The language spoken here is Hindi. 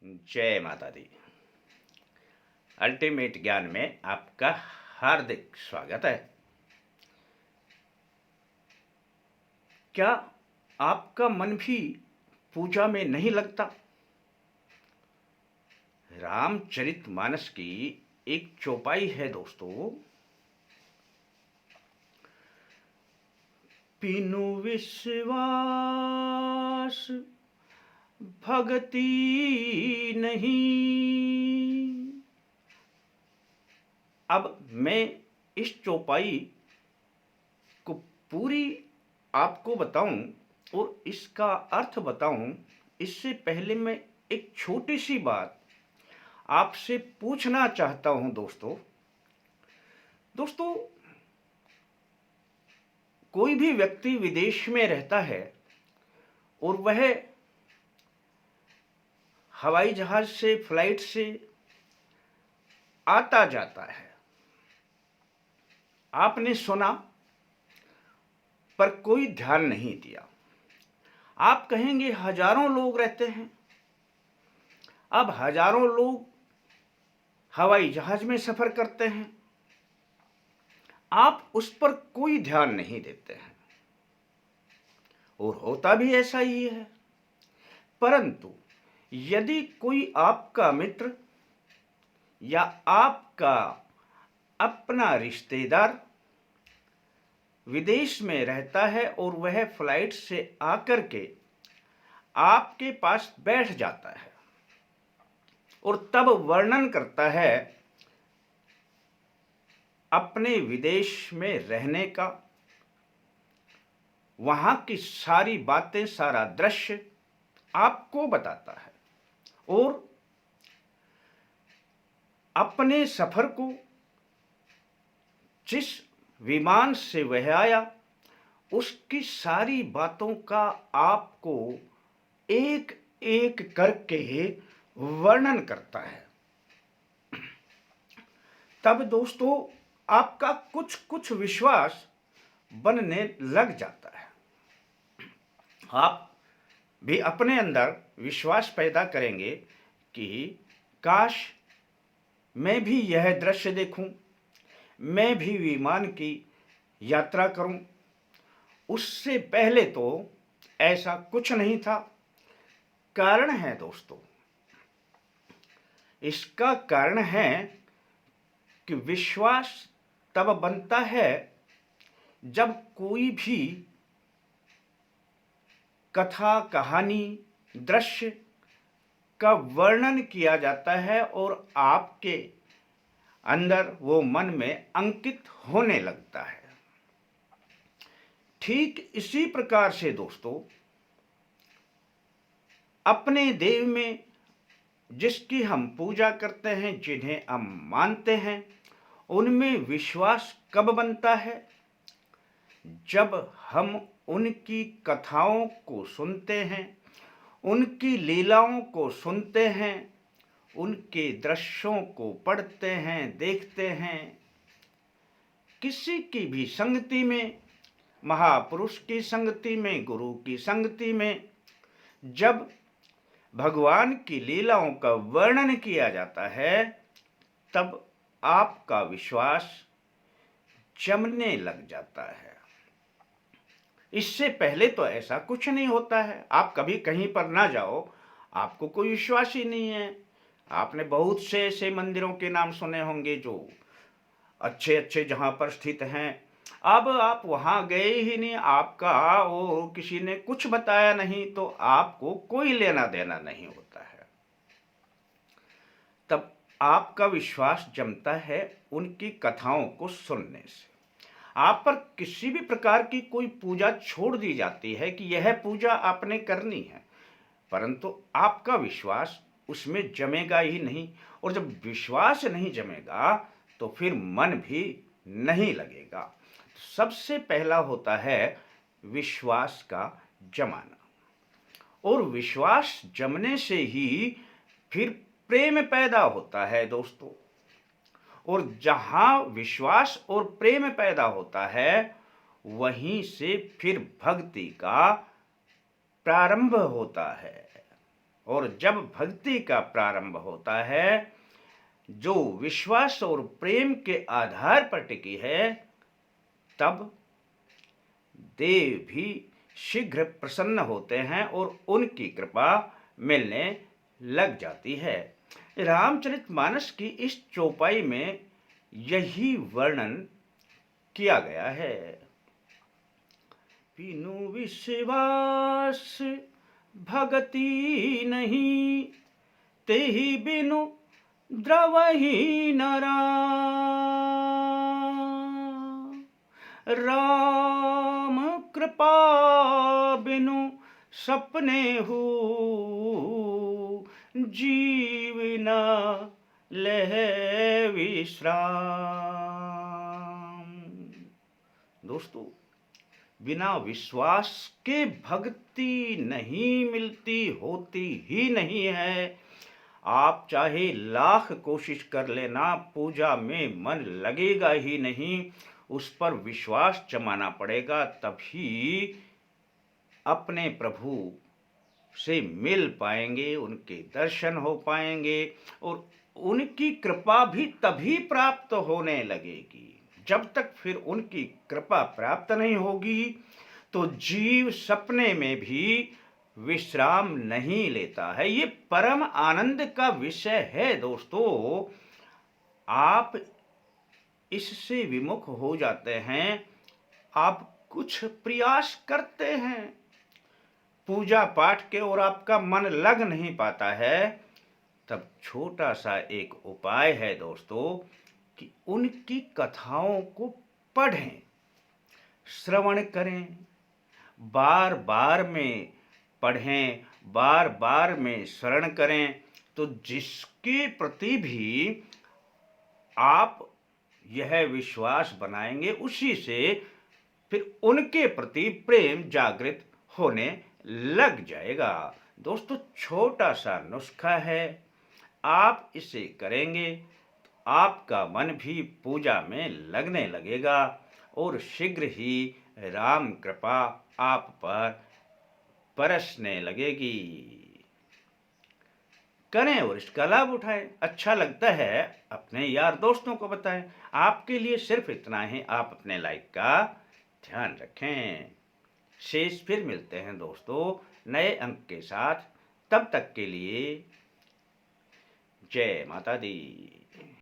जय माता दी। अल्टीमेट ज्ञान में आपका हार्दिक स्वागत है। क्या आपका मन भी पूजा में नहीं लगता? रामचरितमानस की एक चौपाई है दोस्तों, बिनु विश्वास भक्ति नहीं। अब मैं इस चौपाई को पूरी आपको बताऊं और इसका अर्थ बताऊं, इससे पहले मैं एक छोटी सी बात आपसे पूछना चाहता हूं दोस्तों, कोई भी व्यक्ति विदेश में रहता है और वह हवाई जहाज से, फ्लाइट से आता जाता है। आपने सुना पर कोई ध्यान नहीं दिया। आप कहेंगे हजारों लोग रहते हैं। अब हजारों लोग हवाई जहाज में सफर करते हैं, आप उस पर कोई ध्यान नहीं देते हैं और होता भी ऐसा ही है। परंतु यदि कोई आपका मित्र या आपका अपना रिश्तेदार विदेश में रहता है और वह फ्लाइट से आकर के आपके पास बैठ जाता है और तब वर्णन करता है अपने विदेश में रहने का, वहां की सारी बातें, सारा दृश्य आपको बताता है और अपने सफर को, जिस विमान से वह आया, उसकी सारी बातों का आपको एक एक करके वर्णन करता है। तब दोस्तों आपका कुछ कुछ विश्वास बनने लग जाता है। आप भी अपने अंदर विश्वास पैदा करेंगे कि काश मैं भी यह दृश्य देखूं, मैं भी विमान की यात्रा करूं। उससे पहले तो ऐसा कुछ नहीं था। कारण है दोस्तों, इसका कारण है कि विश्वास तब बनता है जब कोई भी कथा, कहानी, दृश्य का वर्णन किया जाता है और आपके अंदर वो मन में अंकित होने लगता है। ठीक इसी प्रकार से दोस्तों, अपने देव में जिसकी हम पूजा करते हैं, जिन्हें हम मानते हैं, उनमें विश्वास कब बनता है? जब हम उनकी कथाओं को सुनते हैं, उनकी लीलाओं को सुनते हैं, उनके दृश्यों को पढ़ते हैं, देखते हैं। किसी की भी संगति में, महापुरुष की संगति में, गुरु की संगति में, जब भगवान की लीलाओं का वर्णन किया जाता है, तब आपका विश्वास जमने लग जाता है। इससे पहले तो ऐसा कुछ नहीं होता है। आप कभी कहीं पर ना जाओ, आपको कोई विश्वास ही नहीं है। आपने बहुत से ऐसे मंदिरों के नाम सुने होंगे जो अच्छे अच्छे जहाँ पर स्थित हैं। अब आप वहाँ गए ही नहीं, आपका वो किसी ने कुछ बताया नहीं, तो आपको कोई लेना देना नहीं होता है। तब आपका विश्वास जमता है उनकी कथाओं को सुनने से। आप पर किसी भी प्रकार की कोई पूजा छोड़ दी जाती है कि यह पूजा आपने करनी है, परंतु आपका विश्वास उसमें जमेगा ही नहीं। और जब विश्वास नहीं जमेगा तो फिर मन भी नहीं लगेगा। सबसे पहला होता है विश्वास का जमाना, और विश्वास जमने से ही फिर प्रेम पैदा होता है दोस्तों। और जहां विश्वास और प्रेम पैदा होता है, वहीं से फिर भक्ति का प्रारंभ होता है। और जब भक्ति का प्रारंभ होता है, जो विश्वास और प्रेम के आधार पर टिकी है, तब देव भी शीघ्र प्रसन्न होते हैं और उनकी कृपा मिलने लग जाती है। रामचरितमानस की इस चौपाई में यही वर्णन किया गया है। बिनु विश्वास भगति नहीं, तेहि बिनु द्रवहि नरा। राम कृपा बिनु सपने हो, जीव न लह विश्राम। दोस्तों, बिना विश्वास के भक्ति नहीं मिलती, होती ही नहीं है। आप चाहे लाख कोशिश कर लेना, पूजा में मन लगेगा ही नहीं। उस पर विश्वास जमाना पड़ेगा, तभी अपने प्रभु से मिल पाएंगे, उनके दर्शन हो पाएंगे और उनकी कृपा भी तभी प्राप्त होने लगेगी। जब तक फिर उनकी कृपा प्राप्त नहीं होगी तो जीव सपने में भी विश्राम नहीं लेता है। ये परम आनंद का विषय है दोस्तों। आप इससे विमुख हो जाते हैं, आप कुछ प्रयास करते हैं पूजा पाठ के और आपका मन लग नहीं पाता है, तब छोटा सा एक उपाय है दोस्तों कि उनकी कथाओं को पढ़ें, श्रवण करें, बार बार में पढ़ें, बार बार में स्मरण करें, तो जिसके प्रति भी आप यह विश्वास बनाएंगे, उसी से फिर उनके प्रति प्रेम जागृत होने लग जाएगा। दोस्तों, छोटा सा नुस्खा है, आप इसे करेंगे तो आपका मन भी पूजा में लगने लगेगा और शीघ्र ही राम कृपा आप पर बरसने लगेगी। करें और इसका लाभ उठाएं। अच्छा लगता है अपने यार दोस्तों को बताएं। आपके लिए सिर्फ इतना ही, आप अपने लाइक का ध्यान रखें। शेष फिर मिलते हैं दोस्तों नए अंक के साथ। तब तक के लिए जय माता दी।